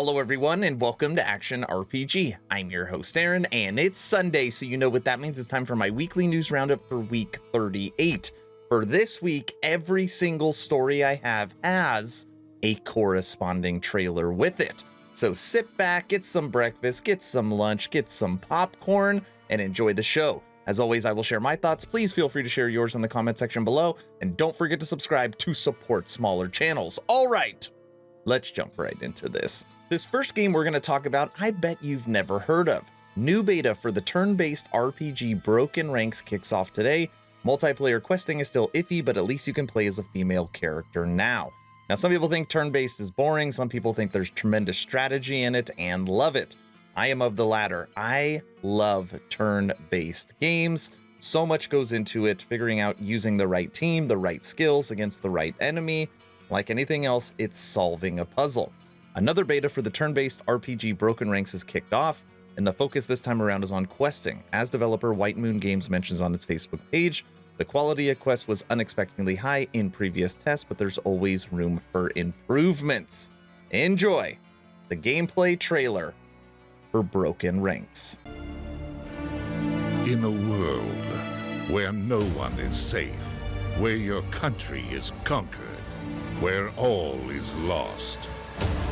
Hello everyone and welcome to Action RPG. I'm your host Aaron and it's Sunday, so you know what that means. It's time for my weekly news roundup for week 38. For this week, every single story I have has a corresponding trailer with it. So sit back, get some breakfast, get some lunch, get some popcorn, and enjoy the show. As always, I will share my thoughts. Please feel free to share yours in the comment section below, and don't forget to subscribe to support smaller channels. All right, let's jump right into this. This first game we're going to talk about, I bet you've never heard of. New beta for the turn-based RPG Broken Ranks kicks off today. Multiplayer questing is still iffy, but at least you can play as a female character now. Now, some people think turn-based is boring. Some people think there's tremendous strategy in it and love it. I am of the latter. I love turn-based games. So much goes into it, figuring out using the right team, the right skills against the right enemy. Like anything else, it's solving a puzzle. Another beta for the turn-based RPG Broken Ranks is kicked off, and the focus this time around is on questing. As developer White Moon Games mentions on its Facebook page, the quality of quests was unexpectedly high in previous tests, but there's always room for improvements. Enjoy the gameplay trailer for Broken Ranks. In a world where no one is safe, where your country is conquered, where all is lost,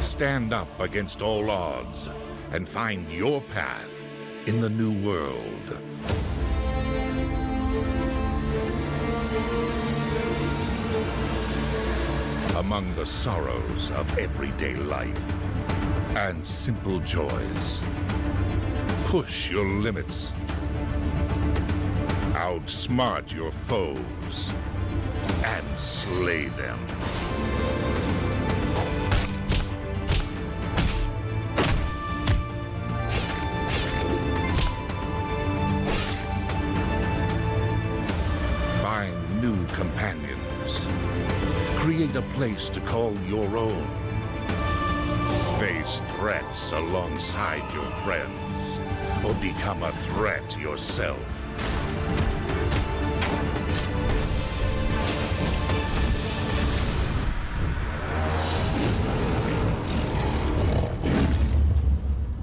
stand up against all odds and find your path in the new world. Among the sorrows of everyday life and simple joys, push your limits, outsmart your foes, and slay them. Find new companions. Create a place to call your own. Face threats alongside your friends, or become a threat yourself.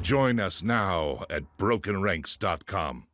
Join us now at brokenranks.com.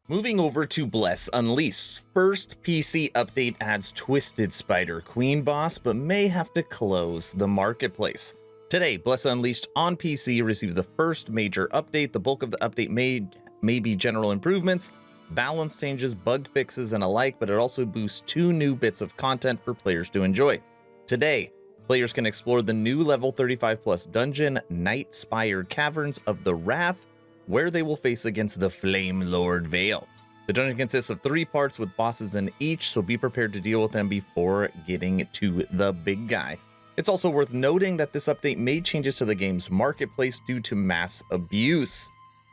Moving over to Bless Unleashed. First PC update adds Twisted Spider Queen boss, but may have to close the marketplace. Today, Bless Unleashed on PC receives the first major update. The bulk of the update may be general improvements, balance changes, bug fixes, and alike, but it also boosts 2 new bits of content for players to enjoy. Today, players can explore the new level 35+ dungeon, Night Spire Caverns of the Wrath, where they will face against the Flame Lord Vale. The dungeon consists of 3 parts with bosses in each, so be prepared to deal with them before getting to the big guy. It's also worth noting that this update made changes to the game's marketplace due to mass abuse.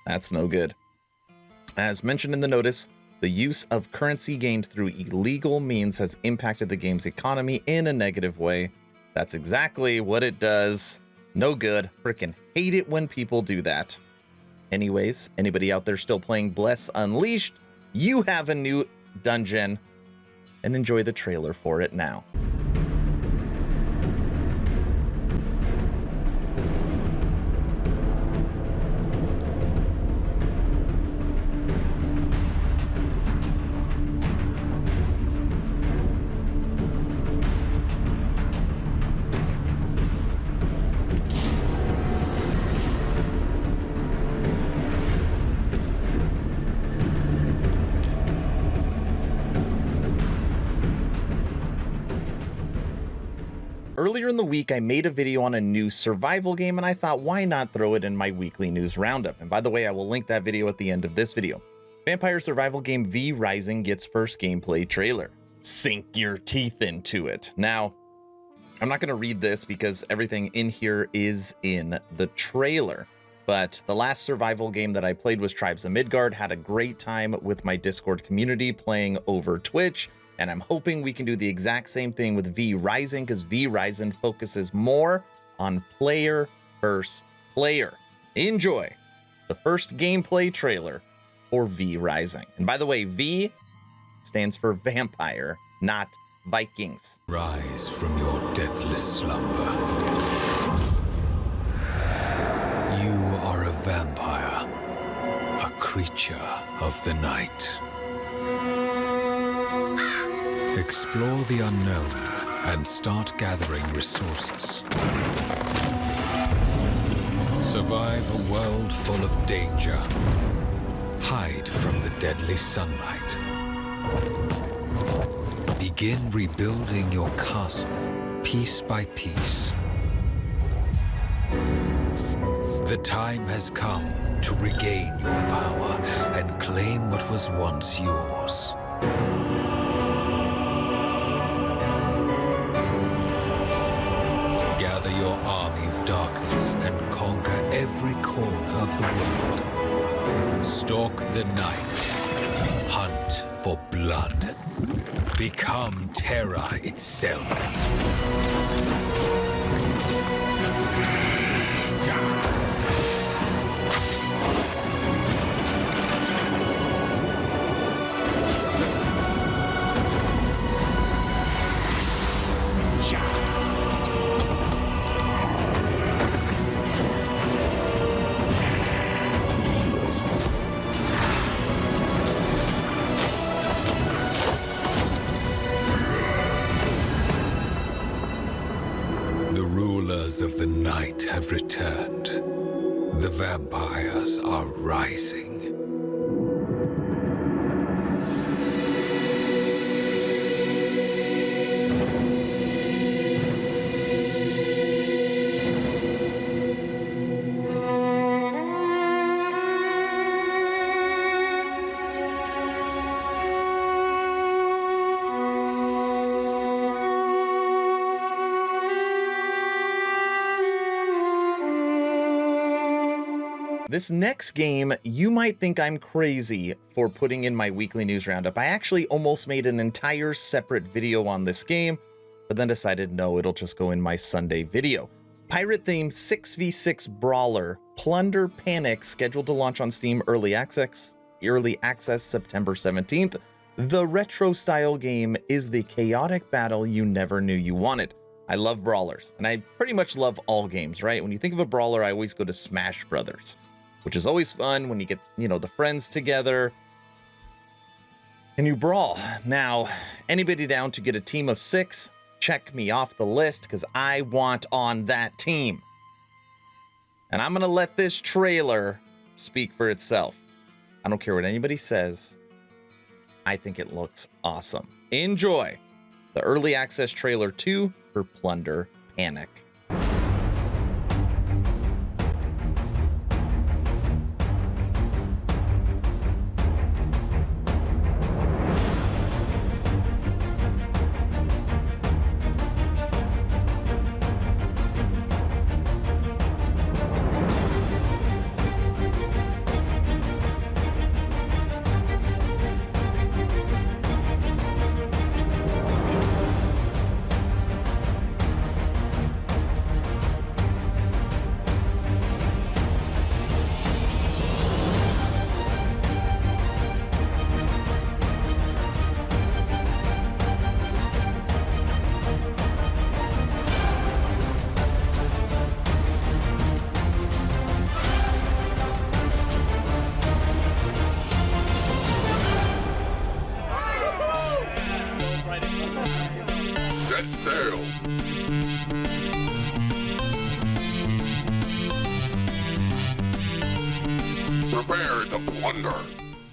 That's no good. As mentioned in the notice, the use of currency gained through illegal means has impacted the game's economy in a negative way. That's exactly what it does. No good. Frickin' hate it when people do that. Anyways, anybody out there still playing Bless Unleashed, you have a new dungeon, and enjoy the trailer for it now. Earlier in the week, I made a video on a new survival game, and I thought, why not throw it in my weekly news roundup? And by the way, I will link that video at the end of this video. Vampire survival game V Rising gets first gameplay trailer. Sink your teeth into it. Now, I'm not going to read this because everything in here is in the trailer. But the last survival game that I played was Tribes of Midgard. Had a great time with my Discord community playing over Twitch. And I'm hoping we can do the exact same thing with V Rising, because V Rising focuses more on player versus player. Enjoy the first gameplay trailer for V Rising. And by the way, V stands for vampire, not Vikings. Rise from your deathless slumber. vampire, a creature of the night. Explore the unknown and start gathering resources. Survive a world full of danger. Hide from the deadly sunlight. Begin rebuilding your castle, piece by piece. The time has come to regain your power and claim what was once yours. Gather your army of darkness and conquer every corner of the world. Stalk the night. Hunt for blood. Become terror itself. Of the night have returned. The vampires are rising. This next game, you might think I'm crazy for putting in my weekly news roundup. I actually almost made an entire separate video on this game, but then decided no, it'll just go in my Sunday video. Pirate-themed 6v6 brawler, Plunder Panic, scheduled to launch on Steam Early Access September 17th. The retro-style game is the chaotic battle you never knew you wanted. I love brawlers, and I pretty much love all games, right? When you think of a brawler, I always go to Smash Brothers, which is always fun when you get, the friends together and you brawl. Now, anybody down to get a team of 6? Check me off the list because I want on that team. And I'm going to let this trailer speak for itself. I don't care what anybody says. I think it looks awesome. Enjoy the early access trailer 2 for Plunder Panic. Prepare to plunder.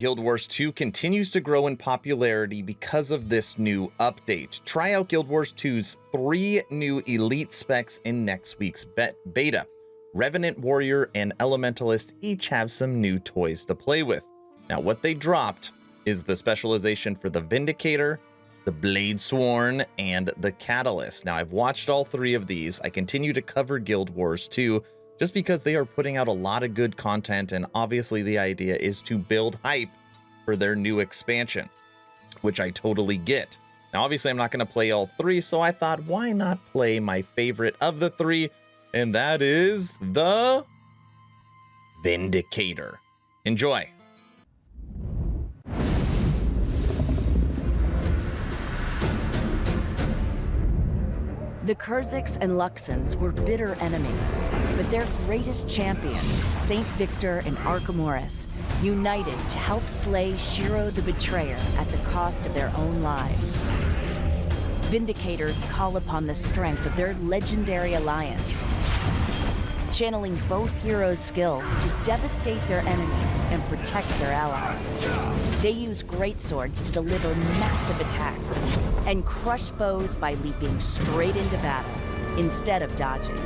Guild Wars 2 continues to grow in popularity because of this new update. Try out Guild Wars 2's 3 new elite specs in next week's beta. Revenant Warrior and Elementalist each have some new toys to play with. Now, what they dropped is the specialization for the Vindicator, the Blade Sworn, and the Catalyst. Now, I've watched all 3 of these. I continue to cover Guild Wars 2 just because they are putting out a lot of good content, and obviously the idea is to build hype for their new expansion, which I totally get. Now, obviously, I'm not going to play all 3, so I thought, why not play my favorite of the 3, and that is the Vindicator. Enjoy. The Kurziks and Luxons were bitter enemies, but their greatest champions, Saint Victor and Archimedes, united to help slay Shiro the Betrayer at the cost of their own lives. Vindicators call upon the strength of their legendary alliance, channeling both heroes' skills to devastate their enemies and protect their allies. They use greatswords to deliver massive attacks and crush foes by leaping straight into battle instead of dodging.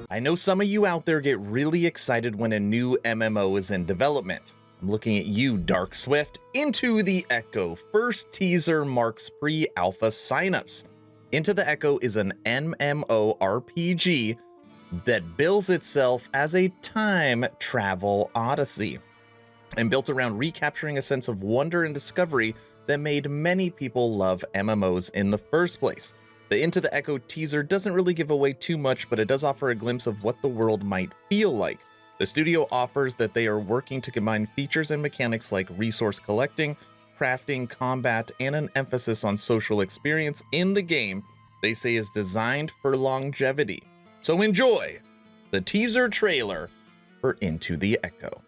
I know some of you out there get really excited when a new MMO is in development. I'm looking at you, Dark Swift. Into the Echo. First teaser marks pre-alpha signups. Into the Echo is an MMORPG that bills itself as a time travel odyssey and built around recapturing a sense of wonder and discovery that made many people love MMOs in the first place. The Into the Echo teaser doesn't really give away too much, but it does offer a glimpse of what the world might feel like. The studio offers that they are working to combine features and mechanics like resource collecting, crafting, combat, and an emphasis on social experience in the game they say is designed for longevity. So enjoy the teaser trailer for Into the Echo.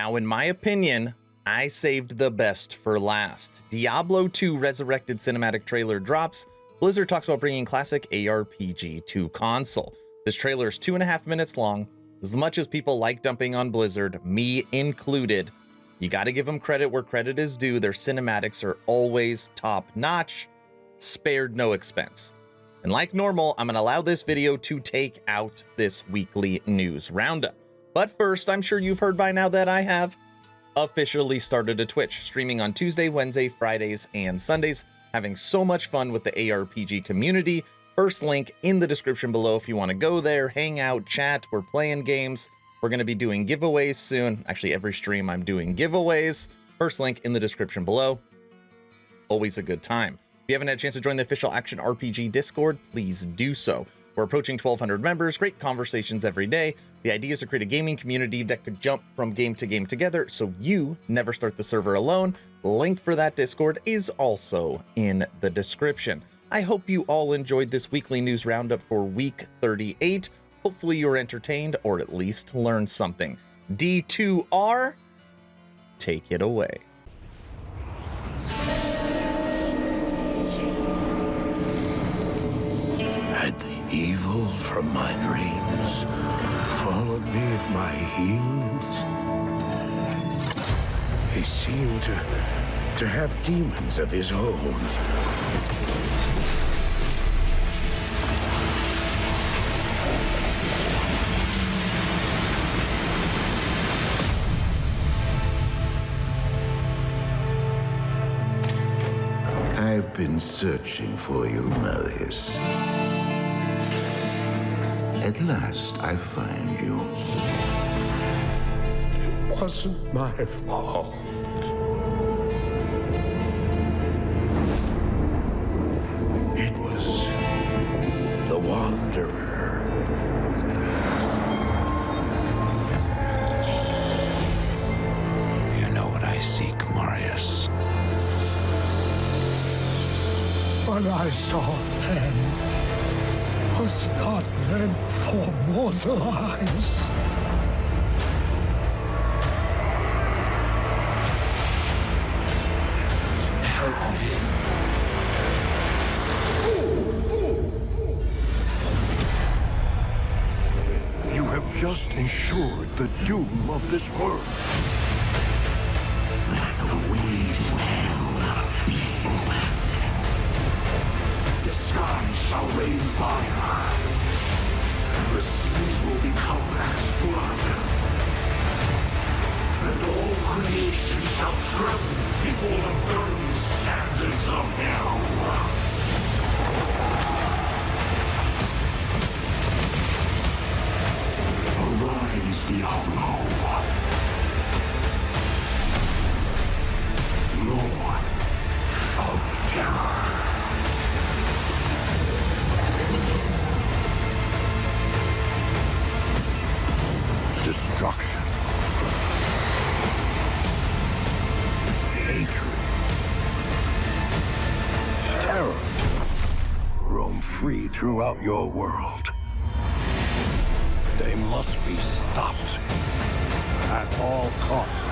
Now, in my opinion, I saved the best for last. Diablo 2 Resurrected cinematic trailer drops. Blizzard talks about bringing classic ARPG to console. This trailer is 2.5 minutes long. As much as people like dumping on Blizzard, me included, you gotta give them credit where credit is due. Their cinematics are always top notch, spared no expense. And like normal, I'm gonna allow this video to take out this weekly news roundup. But first, I'm sure you've heard by now that I have officially started a Twitch, streaming on Tuesday, Wednesday, Fridays, and Sundays, having so much fun with the ARPG community. First link in the description below if you want to go there, hang out, chat. We're playing games. We're going to be doing giveaways soon. Actually, every stream I'm doing giveaways. First link in the description below. Always a good time. If you haven't had a chance to join the official Action RPG Discord, please do so. We're approaching 1,200 members, great conversations every day. The idea is to create a gaming community that could jump from game to game together so you never start the server alone. The link for that Discord is also in the description. I hope you all enjoyed this weekly news roundup for week 38. Hopefully you were entertained or at least learned something. D2R, take it away. Had the evil from my dreams followed me at my heels? He seemed to have demons of his own. I've been searching for you, Marius. At last, I find you. It wasn't my fault. It was the Wanderer. You know what I seek, Marius. What I saw then was not meant for mortal eyes. Help me. You have just ensured the doom of this world. The way to hell. The sky shall rain fire. The seas will become as blood. And all creation shall tremble before the burning standards of hell. Arise, Diablo. Lord of Terror. Destruction. Hatred. Terror. Roam free throughout your world. They must be stopped at all costs.